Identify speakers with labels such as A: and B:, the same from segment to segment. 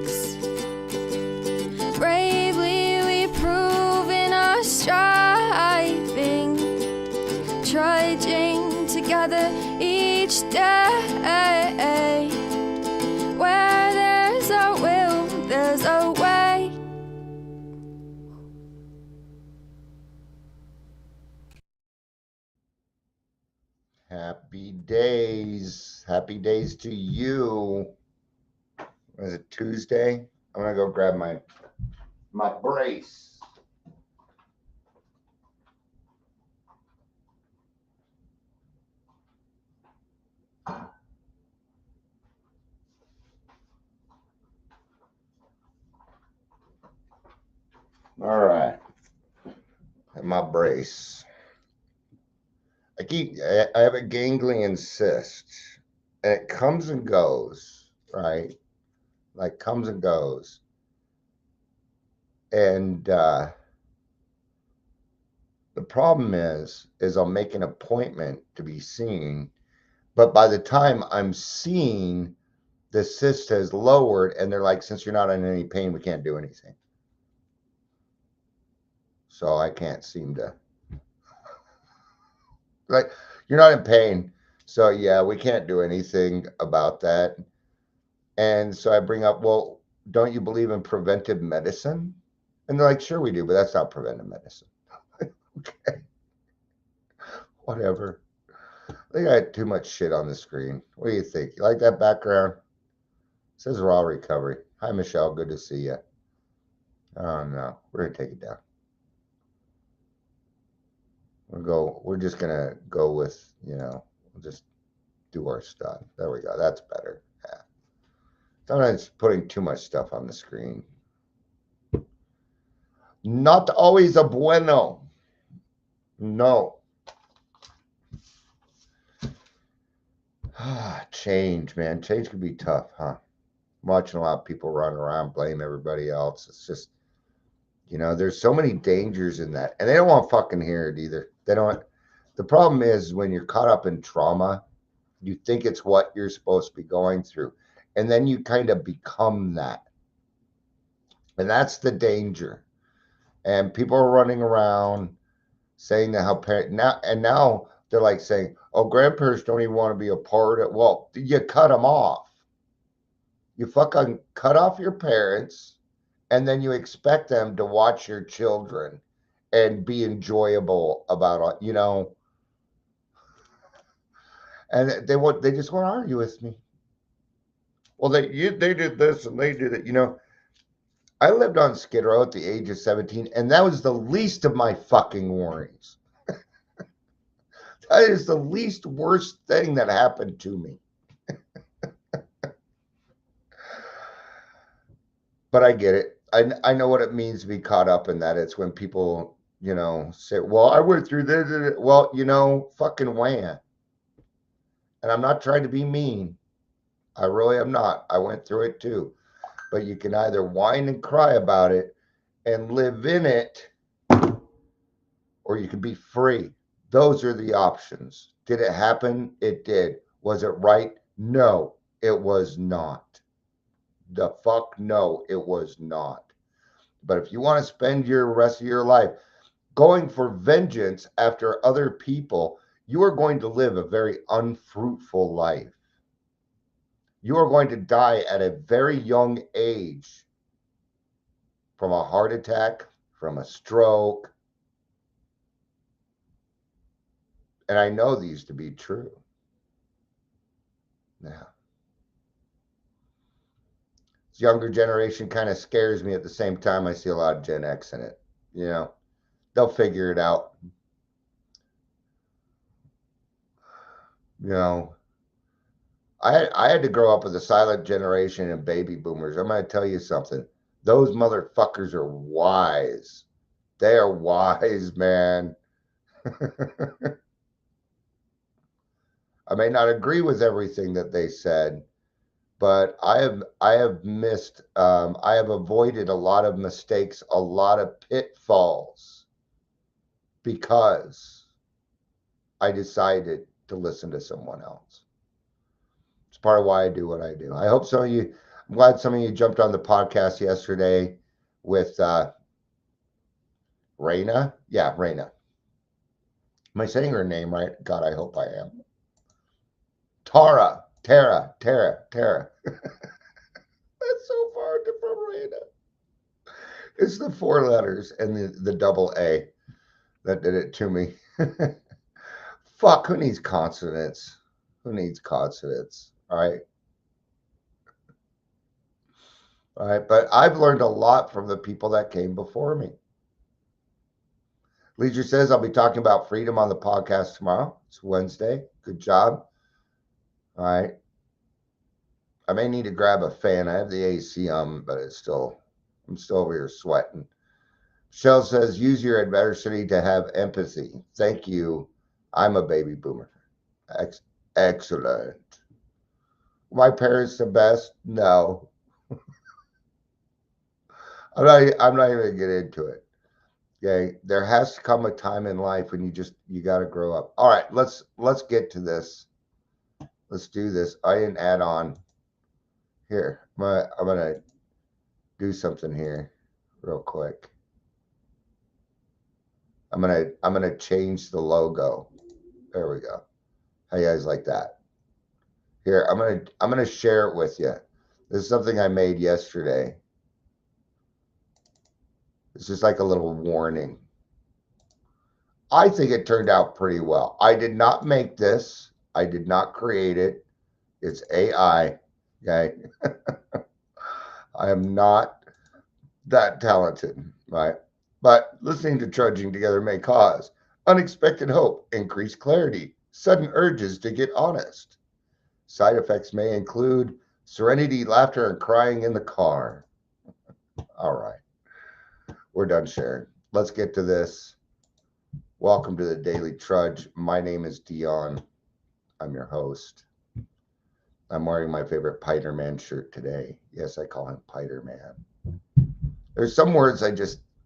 A: legs. Bravely we prove in our striving, trudging together each day. Where there's a will, there's a way.
B: Happy days. Happy days to you. Is it Tuesday? I'm gonna go grab my brace. All right. My brace. I have a ganglion cyst, and it comes and goes, right? Like comes and goes. And the problem is I'll make an appointment to be seen, but by the time I'm seen, the cyst has lowered, and they're like, since you're not in any pain, we can't do anything. So I can't seem to, like, you're not in pain. So yeah, we can't do anything about that. And so I bring up, well, don't you believe in preventive medicine? And they're like, sure we do, but that's not preventive medicine. Okay, whatever. They got too much shit on the screen. What do you think? You like that background? It says raw recovery. Hi, Michelle. Good to see you. Oh no, we're gonna take it down. We're just gonna go with, we'll just do our stuff. There we go. That's better. Yeah. Sometimes putting too much stuff on the screen. Not always a bueno. No. Change, man. Change can be tough, huh? I'm watching a lot of people run around, blame everybody else. It's just, there's so many dangers in that. And they don't want to fucking hear it either. They don't. The problem is when you're caught up in trauma, you think it's what you're supposed to be going through. And then you kind of become that. And that's the danger. And people are running around saying that how now they're like saying, oh, grandparents don't even want to be a part of. Well, you cut them off. You fucking cut off your parents, and then you expect them to watch your children and be enjoyable about it, and they just want to argue with me. Well, they did this and they did it. I lived on Skid Row at the age of 17, and that was the least of my fucking worries. That is the least worst thing that happened to me. But I get it. I know what it means to be caught up in that. It's when people, say, well, I went through this. Well, fucking wham. And I'm not trying to be mean. I really am not. I went through it too. But you can either whine and cry about it and live in it, or you can be free. Those are the options. Did it happen? It did. Was it right? No, it was not. The fuck no, it was not. But if you want to spend your rest of your life going for vengeance after other people, you are going to live a very unfruitful life. You are going to die at a very young age from a heart attack, from a stroke. And I know these to be true. Now, this younger generation kind of scares me. At the same time, I see a lot of Gen X in it. They'll figure it out. I had to grow up with a silent generation and baby boomers. I'm going to tell you something. Those motherfuckers are wise. They are wise, man. I may not agree with everything that they said, but I have missed. I have avoided a lot of mistakes, a lot of pitfalls, because I decided to listen to someone else. It's part of why I do what I do. I hope some of you. I'm glad some of you jumped on the podcast yesterday with Raina. Yeah, Raina. Am I saying her name right? God, I hope I am. Tara. That's so far from Raina. It's the 4 letters and the double A that did it to me. Fuck, who needs consonants? Who needs consonants? All right. All right. But I've learned a lot from the people that came before me. Leisure says I'll be talking about freedom on the podcast tomorrow. It's Wednesday. Good job. All right. I may need to grab a fan. I have the AC on, but I'm still over here sweating. Michelle says, use your adversity to have empathy. Thank you. I'm a baby boomer. Excellent. My parents the best? No. I'm not even gonna get into it. Okay. There has to come a time in life when you gotta grow up. All right, let's get to this. Let's do this. I didn't add on. Here, I'm gonna do something here real quick. I'm gonna change the logo. There we go. How you guys like that? Here, I'm gonna share it with you. This is something I made yesterday. It's just like a little warning. I think it turned out pretty well. I did not make this. I did not create it. It's AI. Okay. I am not that talented, right? But listening to Trudging Together may cause unexpected hope, increased clarity, sudden urges to get honest. Side effects may include serenity, laughter, and crying in the car. All right. We're done sharing. Let's get to this. Welcome to the Daily Trudge. My name is Dion. I'm your host. I'm wearing my favorite Piderman shirt today. Yes, I call him Piderman. There's some words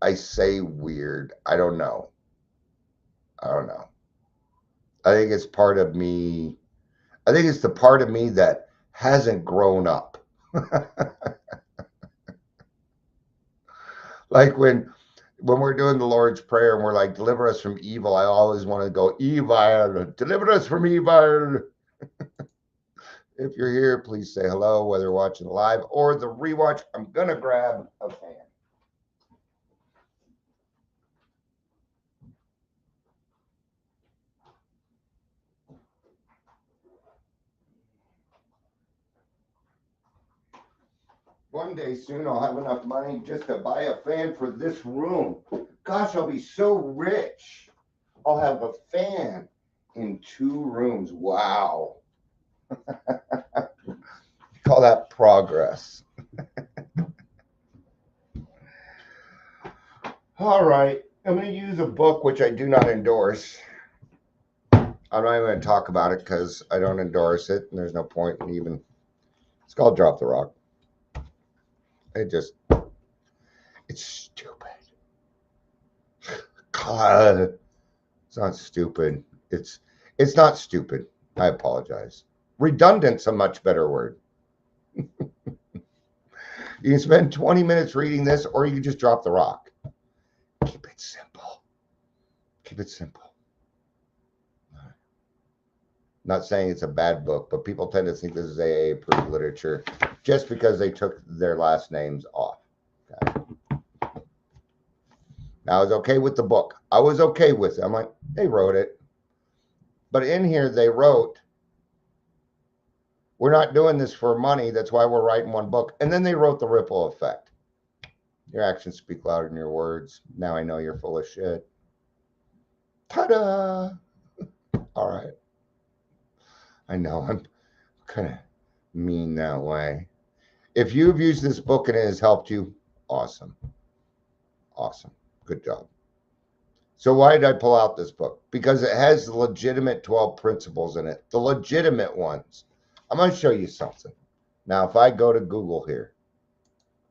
B: I say weird. I don't know. I think it's part of me. I think it's the part of me that hasn't grown up. Like when we're doing the Lord's Prayer and we're like, deliver us from evil, I always want to go, evil, deliver us from evil. If you're here, please say hello, whether you're watching live or the rewatch. I'm going to grab a fan. One day soon I'll have enough money just to buy a fan for this room. Gosh, I'll be so rich. I'll have a fan in 2 rooms. Wow. Call that progress. All right. I'm going to use a book which I do not endorse. I'm not even going to talk about it because I don't endorse it, and there's no point in even. It's called Drop the Rock. It's stupid. God, it's not stupid. It's not stupid. I apologize. Redundant's a much better word. You can spend 20 minutes reading this, or you can just drop the rock. Keep it simple. Keep it simple. Not saying it's a bad book, but people tend to think this is AA approved literature just because they took their last names off. Okay. Now, I was okay with the book. I was okay with it. I'm like, they wrote it. But in here, they wrote, we're not doing this for money. That's why we're writing one book. And then they wrote the ripple effect. Your actions speak louder than your words. Now I know you're full of shit. Ta-da! All right. I know I'm kind of mean that way. If you've used this book and it has helped you, awesome. Awesome. Good job. So why did I pull out this book? Because it has the legitimate 12 principles in it. The legitimate ones. I'm going to show you something. Now, if I go to Google here,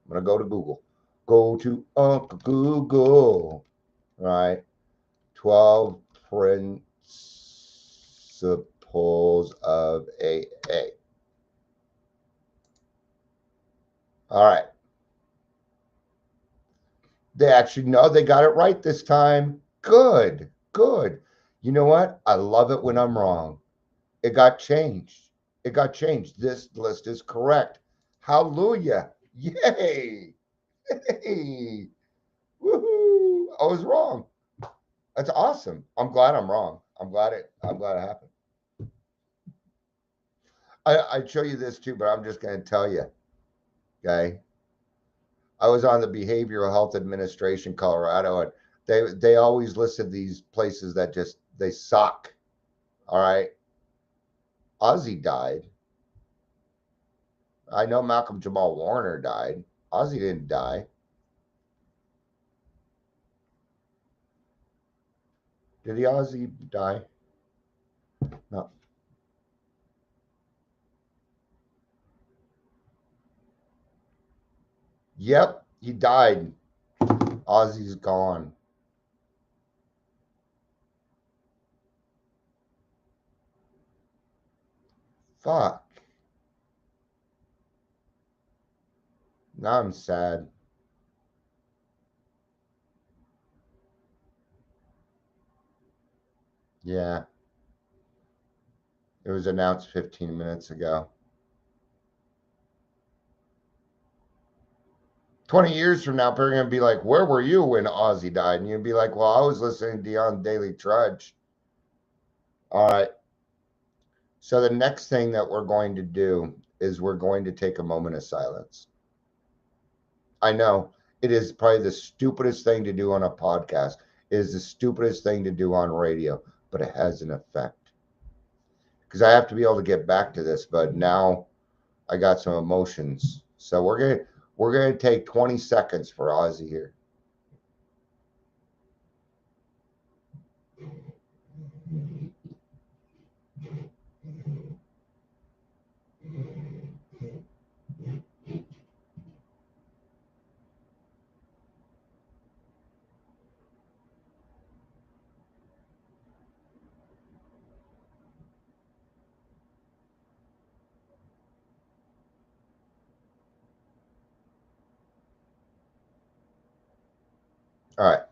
B: I'm going to go to Google. Go to Uncle Google. All right. 12 principles of AA. All right. They actually know they got it right this time. Good, good. You know what? I love it when I'm wrong. It got changed. It got changed. This list is correct. Hallelujah. Yay. Hey. Woohoo. I was wrong. That's awesome. I'm glad I'm wrong. I'm glad it happened. I'd show you this too, but I'm just gonna tell you, okay? I was on the Behavioral Health Administration, Colorado, and they always listed these places that just they suck. All right. Ozzy died. I know Malcolm Jamal Warner died. Ozzy didn't die. Did the Ozzy die? No. Yep, he died. Ozzy's gone. Fuck. Now I'm sad. Yeah, it was announced 15 minutes ago. 20 years from now, people are going to be like, where were you when Ozzy died? And you'd be like, well, I was listening to you on Daily Trudge. All right. So the next thing that we're going to do is we're going to take a moment of silence. I know it is probably the stupidest thing to do on a podcast. It is the stupidest thing to do on radio, but it has an effect. Because I have to be able to get back to this, but now I got some emotions. So we're gonna take 20 seconds for Ozzy here. All right.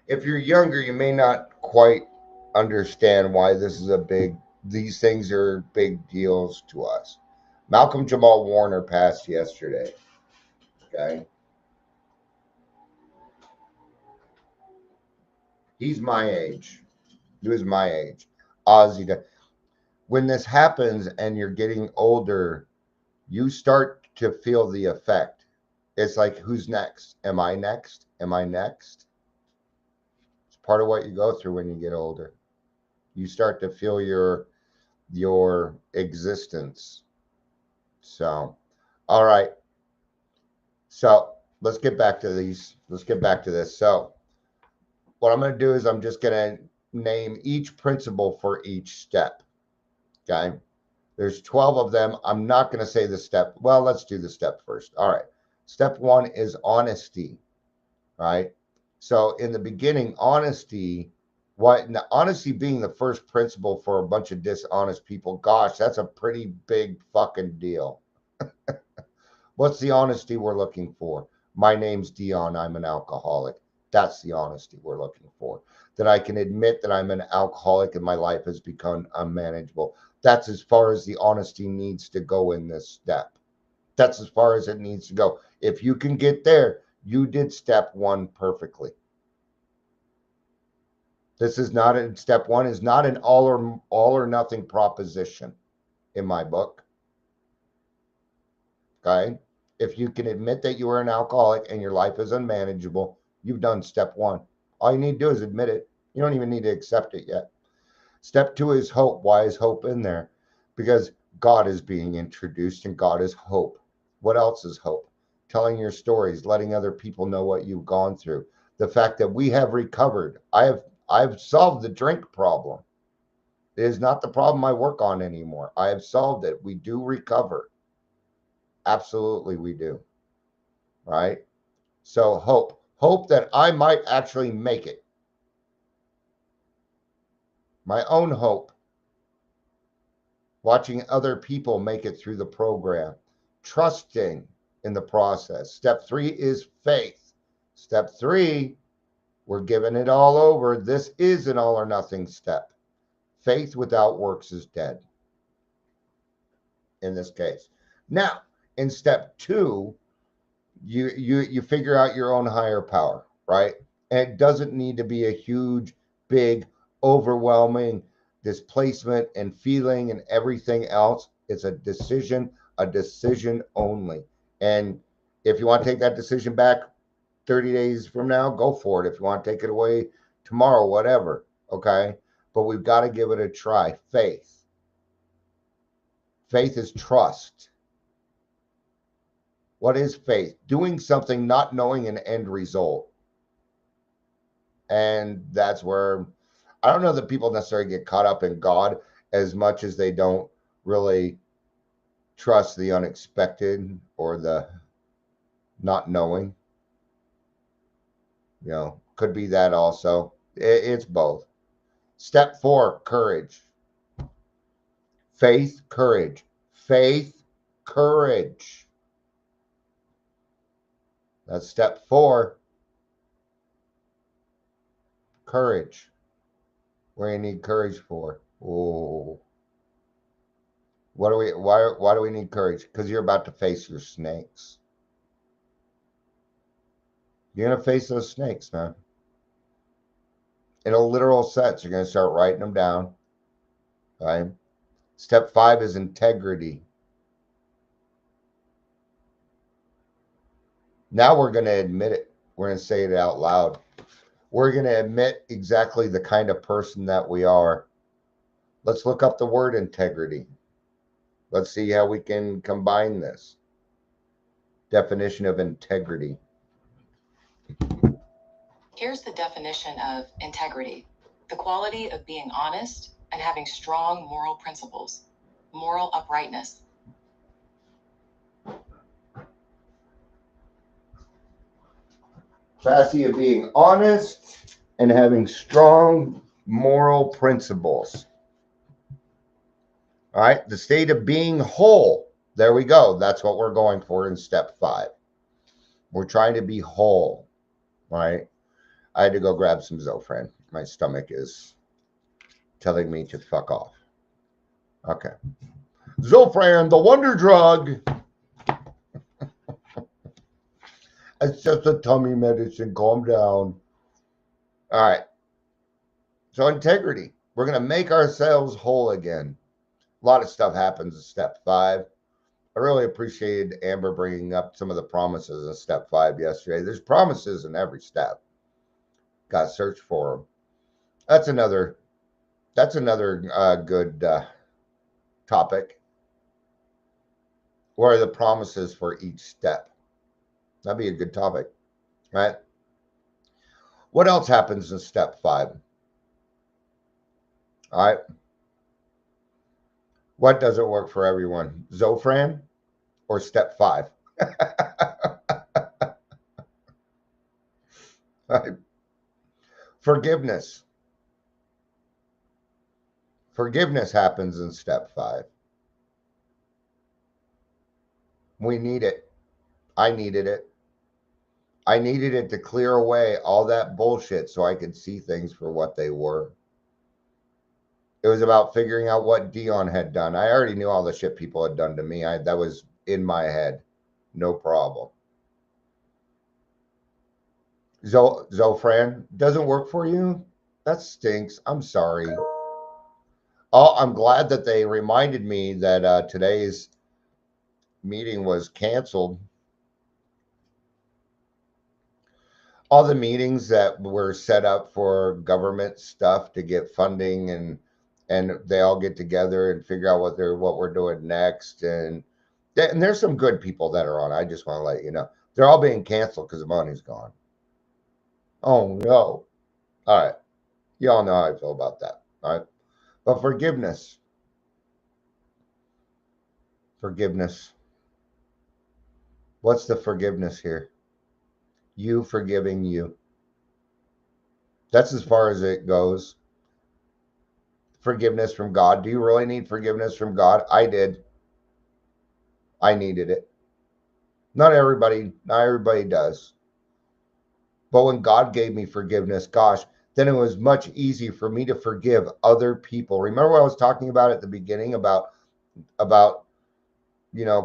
B: If you're younger, you may not quite understand why these things are big deals to us. Malcolm Jamal Warner passed yesterday. Okay. He's my age. He was my age. Ozzy. When this happens and you're getting older, you start to feel the effect. It's like, who's next? Am I next? Am I next? It's part of what you go through when you get older. You start to feel your existence. So, all right. So let's get back to these. Let's get back to this. So, what I'm going to do is I'm just going to name each principle for each step. Okay. There's 12 of them. I'm not going to say the step. Well, let's do the step first. All right. Step one is honesty. Right. So, in the beginning, honesty, honesty being the first principle for a bunch of dishonest people, gosh, that's a pretty big fucking deal. What's the honesty we're looking for? My name's Dion. I'm an alcoholic. That's the honesty we're looking for. That I can admit that I'm an alcoholic and my life has become unmanageable. That's as far as the honesty needs to go in this step. That's as far as it needs to go. If you can get there, you did step one perfectly. This is not a step one is not an all or nothing proposition in my book. Okay. If you can admit that you are an alcoholic and your life is unmanageable, you've done step one. All you need to do is admit it. You don't even need to accept it yet. Step two is hope. Why is hope in there? Because God is being introduced and God is hope. What else is hope? Telling your stories, letting other people know what you've gone through. The fact that we have recovered. I've solved the drink problem. It is not the problem I work on anymore. I have solved it. We do recover. Absolutely, we do. Right? So hope that I might actually make it. my own hope, watching other people make it through the program, trusting in the process. Step 3 is faith. Step 3, we're giving it all over. This is an all or nothing step. Faith without works is dead in this case. Now, in step 2, you figure out your own higher power, right? And it doesn't need to be a huge, big, overwhelming displacement and feeling and everything else. It's a decision only. And if you want to take that decision back 30 days from now, go for it. If you want to take it away tomorrow, whatever, okay? But we've got to give it a try. Faith. Faith is trust. What is faith? Doing something not knowing an end result. And that's where I don't know that people necessarily get caught up in God as much as they don't really trust the unexpected or the not knowing. You know, could be that also. It's both. Step 4, courage. Faith, courage. Faith, courage. That's step 4. Courage. What do you need courage for? Oh. Why do we need courage? Because you're about to face your snakes. You're going to face those snakes, man. In a literal sense, you're going to start writing them down. Right? Step 5 is integrity. Now we're going to admit it. We're going to say it out loud. We're going to admit exactly the kind of person that we are. Let's look up the word integrity. Let's see how we can combine this. Definition of integrity.
C: Here's the definition of integrity: the quality of being honest and having strong moral principles, moral uprightness.
B: Capacity of being honest and having strong moral principles. All right, the state of being whole. There we go. That's what we're going for in step 5. We're trying to be whole. All right. I had to go grab some Zofran. My stomach is telling me to fuck off. Okay. Zofran, the wonder drug. It's just a tummy medicine. Calm down. All right. So integrity. We're going to make ourselves whole again. A lot of stuff happens in step 5. I really appreciated Amber bringing up some of the promises in step 5 yesterday. There's promises in every step. Got to search for them. That's another good topic. What are the promises for each step? That'd be a good topic, right? What else happens in step 5? All right. What doesn't work for everyone? Zofran or step 5? Right. Forgiveness. Forgiveness happens in step 5. We need it. I needed it. I needed it to clear away all that bullshit so I could see things for what they were. It was about figuring out what Dion had done. I already knew all the shit people had done to me. That was in my head. No problem. Zofran, doesn't work for you? That stinks. I'm sorry. Oh, I'm glad that they reminded me that today's meeting was canceled. All the meetings that were set up for government stuff to get funding and they all get together and figure out what we're doing next. And there's some good people that are on. I just want to let you know. They're all being canceled because the money's gone. Oh, no. All right. You all know how I feel about that. All right. But forgiveness. Forgiveness. What's the forgiveness here? You forgiving you. That's as far as it goes. forgiveness from God. Do you really need forgiveness from God? I did. I needed it. Not everybody does. But when God gave me forgiveness, gosh, then it was much easier for me to forgive other people. Remember what I was talking about at the beginning about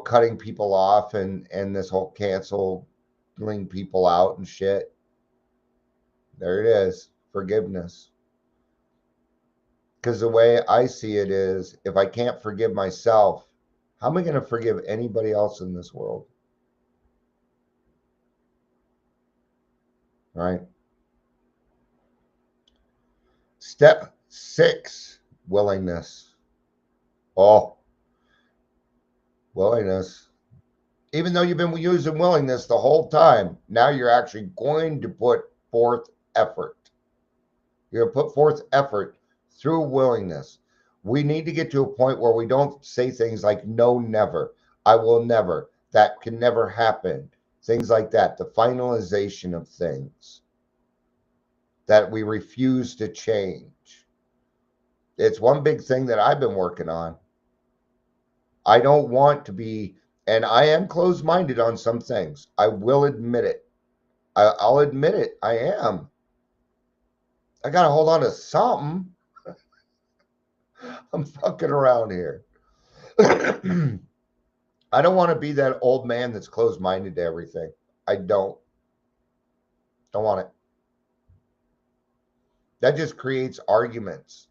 B: cutting people off and this whole canceling people out and shit. There it is, forgiveness. Because the way I see it is, if I can't forgive myself, how am I going to forgive anybody else in this world? Right? Step 6, willingness. Oh, willingness. Even though you've been using willingness the whole time, now you're actually going to put forth effort. You're going to put forth effort through willingness. We need to get to a point where we don't say things like, no, never, I will never, that can never happen. Things like that, the finalization of things that we refuse to change. It's one big thing that I've been working on. I don't want to be, and I am closed-minded on some things. I will admit it. I'll admit it. I am. I got to hold on to something. I'm fucking around here. I don't want to be that old man that's closed-minded to everything. I don't. Don't want it. That just creates arguments.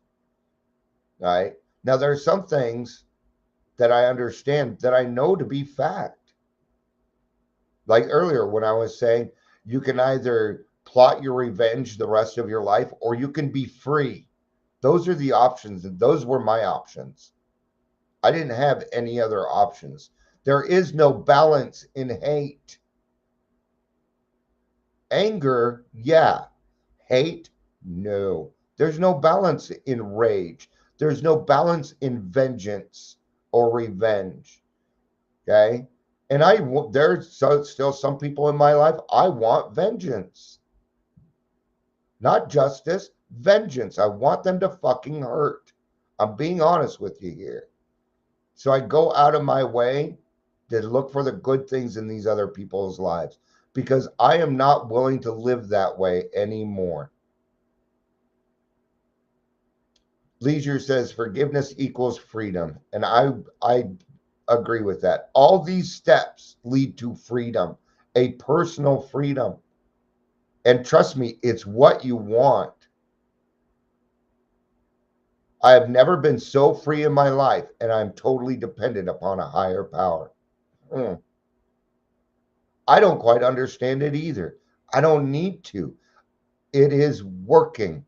B: Right? Now, there are some things that I understand that I know to be fact. Like earlier when I was saying, you can either plot your revenge the rest of your life or you can be free. Those are the options, and those were my options. I didn't have any other options. There is no balance in hate. Anger, yeah. Hate, no. There's no balance in rage. There's no balance in vengeance or revenge. Okay? And there's still some people in my life, I want vengeance. Not justice, vengeance. I want them to fucking hurt. I'm being honest with you here. So I go out of my way to look for the good things in these other people's lives because I am not willing to live that way anymore. Leisure says forgiveness equals freedom. And I agree with that. All these steps lead to freedom, a personal freedom. And trust me, it's what you want. I have never been so free in my life, and I'm totally dependent upon a higher power. I don't quite understand it either. I don't need to. It is working.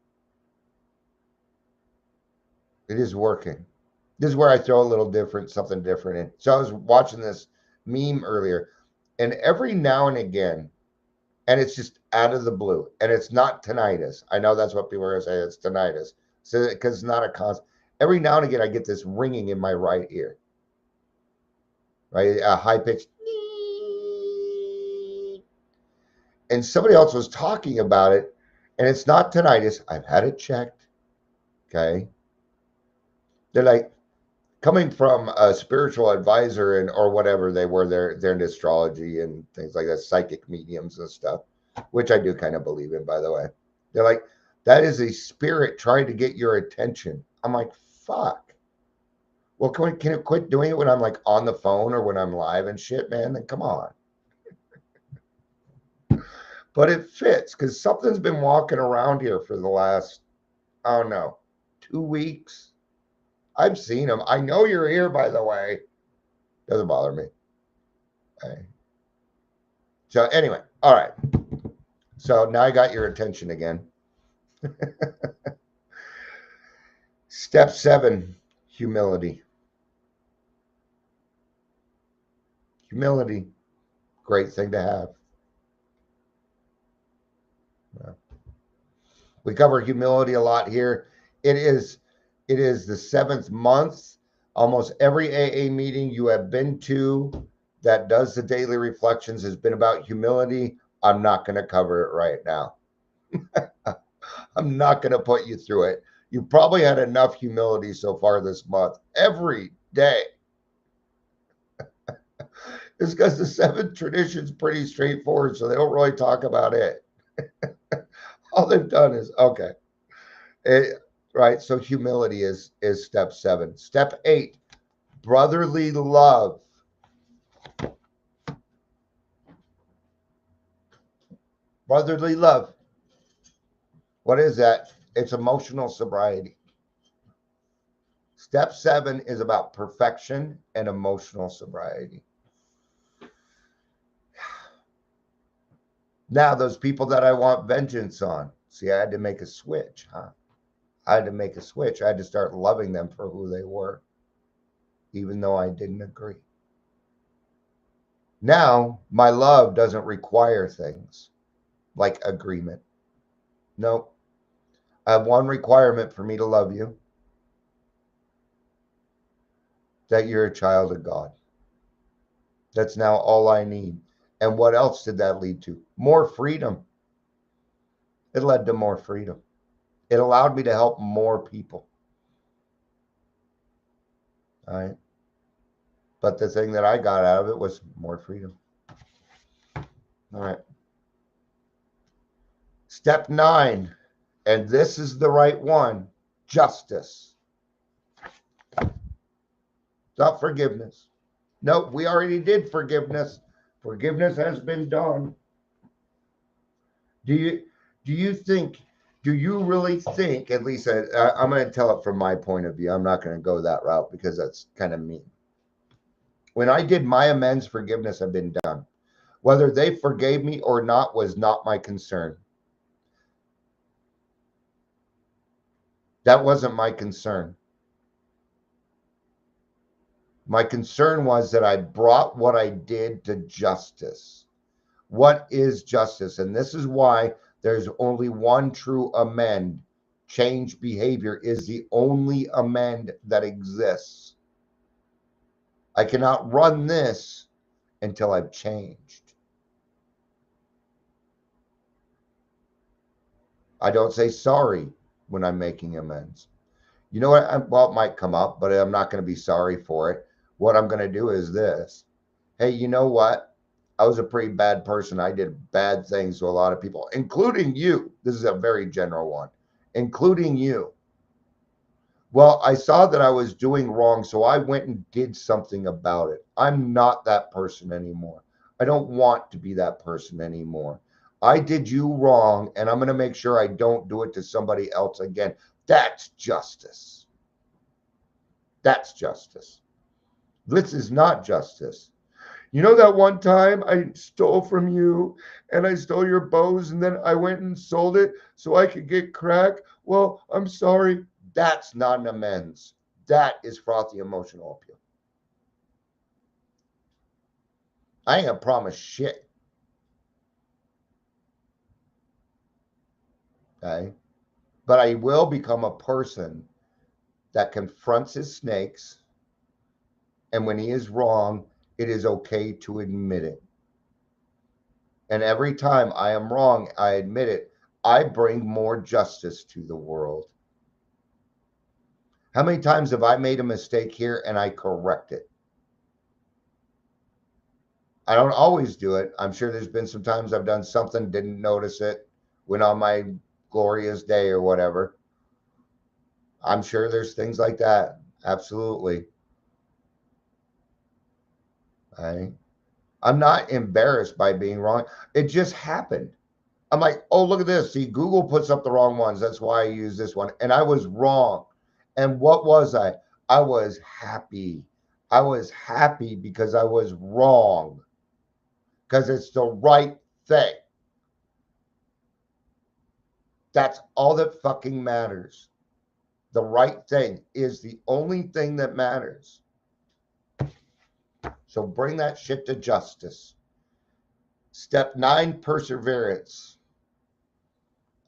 B: It is working. This is where I throw a little something different in. So I was watching this meme earlier, and every now and again, and it's just out of the blue, and it's not tinnitus. I know that's what people are going to say. It's tinnitus. So, because it's not a constant. Every now and again, I get this ringing in my right ear, right? A high pitched. And somebody else was talking about it, and it's not tinnitus. I've had it checked. Okay. They're like, coming from a spiritual advisor and or whatever they were, they're into astrology and things like that, psychic mediums and stuff, which I do kind of believe in, by the way. They're like, that is a spirit trying to get your attention. I'm like, fuck. Well, can it quit doing it when I'm like on the phone or when I'm live and shit, man? Then come on. But it fits because something's been walking around here for the last, I don't know, 2 weeks. I've seen them. I know you're here, by the way. Doesn't bother me. Okay. So anyway, all right. So now I got your attention again. Step 7, humility. Humility, great thing to have. Yeah. We cover humility a lot here. It is the 7th month. Almost every AA meeting you have been to that does the daily reflections has been about humility. I'm not going to cover it right now. I'm not going to put you through it. You probably had enough humility so far this month. Every day. It's because the seventh tradition is pretty straightforward, so they don't really talk about it. All they've done is, okay. Right, so humility is step 7. Step 8, brotherly love. Brotherly love. What is that? It's emotional sobriety. Step 7 is about perfection and emotional sobriety. Now, those people that I want vengeance on, see, I had to make a switch, huh? I had to make a switch. I had to start loving them for who they were, even though I didn't agree. Now, my love doesn't require things like agreement. No, I have one requirement for me to love you, that you're a child of God. That's now all I need. And what else did that lead to? More freedom. It led to more freedom. It allowed me to help more people. All right. But the thing that I got out of it was more freedom. All right. Step 9, and this is the right one, justice. Not forgiveness. No, we already did forgiveness. Forgiveness has been done. Do you really think, at least I'm going to tell it from my point of view. I'm not going to go that route because that's kind of mean. When I did my amends, forgiveness had been done. Whether they forgave me or not was not my concern. That wasn't my concern. My concern was that I brought what I did to justice. What is justice? And this is why there's only one true amend. Change behavior is the only amend that exists. I cannot run this until I've changed. I don't say sorry when I'm making amends. You know what? Well, it might come up, but I'm not going to be sorry for it. What I'm going to do is this. Hey, you know what? I was a pretty bad person. I did bad things to a lot of people, including you. This is a very general one, including you. Well, I saw that I was doing wrong, so I went and did something about it. I'm not that person anymore. I don't want to be that person anymore. I did you wrong, and I'm going to make sure I don't do it to somebody else again. That's justice. That's justice. This is not justice. You know that one time I stole from you and I stole your bows and then I went and sold it so I could get crack? Well, I'm sorry. That's not an amends. That is frothy emotional appeal. I ain't gonna promise shit. Okay? But I will become a person that confronts his snakes, and when he is wrong, it is okay to admit it. And every time I am wrong, I admit it. I bring more justice to the world. How many times have I made a mistake here and I correct it? I don't always do it. I'm sure there's been some times I've done something, didn't notice it, went on my glorious day or whatever. I'm sure there's things like that. Absolutely. I'm not embarrassed by being wrong. It just happened. I'm like, oh, look at this. See, Google puts up the wrong ones. That's why I use this one. And I was wrong. And what was I? I was happy. I was happy because I was wrong. Because it's the right thing. That's all that fucking matters. The right thing is the only thing that matters. So bring that shit to justice. Step 9, perseverance.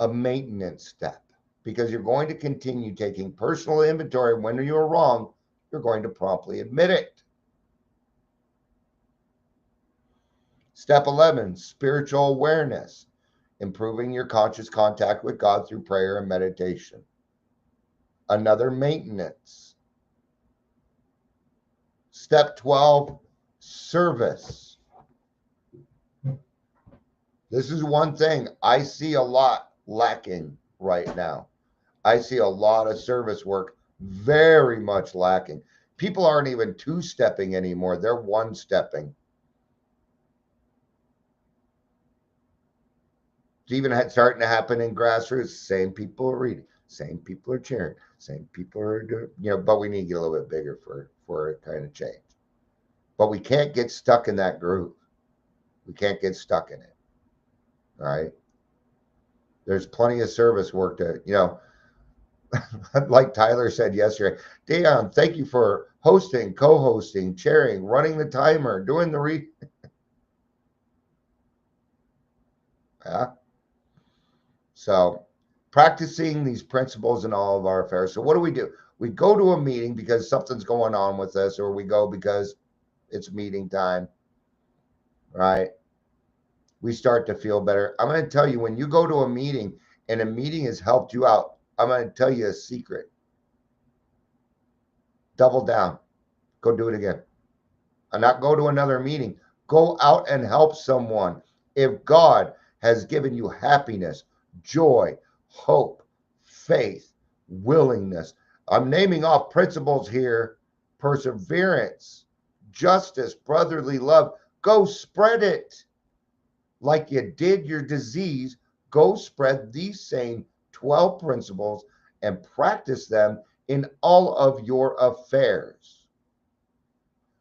B: A maintenance step. Because you're going to continue taking personal inventory. When you're wrong, you're going to promptly admit it. Step 11, spiritual awareness. Improving your conscious contact with God through prayer and meditation. another maintenance. Step 12, service. This is one thing I see a lot lacking right now. I see a lot of service work very much lacking. People aren't even two-stepping anymore. They're one-stepping. It's even starting to happen in grassroots. Same people are reading. Same people are cheering. Same people are doing, but we need to get a little bit bigger for a kind of change. But we can't get stuck in that groove. We can't get stuck in it. All right. There's plenty of service work to, like Tyler said yesterday, Dion, thank you for hosting, co-hosting, chairing, running the timer, doing the yeah. So practicing these principles in all of our affairs. So what do? We go to a meeting because something's going on with us, or we go because it's meeting time, right? We start to feel better. I'm going to tell you, when you go to a meeting and a meeting has helped you out, I'm going to tell you a secret. Double down. Go do it again. And not go to another meeting. Go out and help someone. If God has given you happiness, joy, hope, faith, willingness, I'm naming off principles here: perseverance, justice, brotherly love. Go spread it. Like you did your disease, go spread these same 12 principles and practice them in all of your affairs.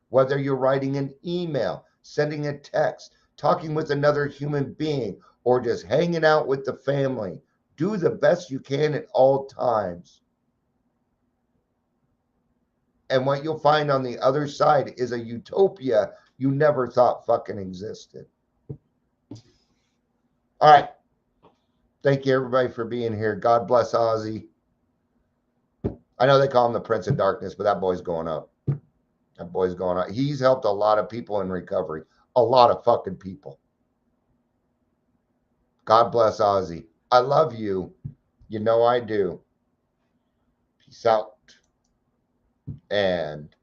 B: Whether you're writing an email, sending a text, talking with another human being, or just hanging out with the family, do the best you can at all times. And what you'll find on the other side is a utopia you never thought fucking existed. All right. Thank you, everybody, for being here. God bless Ozzy. I know they call him the Prince of Darkness, but that boy's going up. That boy's going up. He's helped a lot of people in recovery. A lot of fucking people. God bless Ozzy. I love you. You know I do. Peace out. And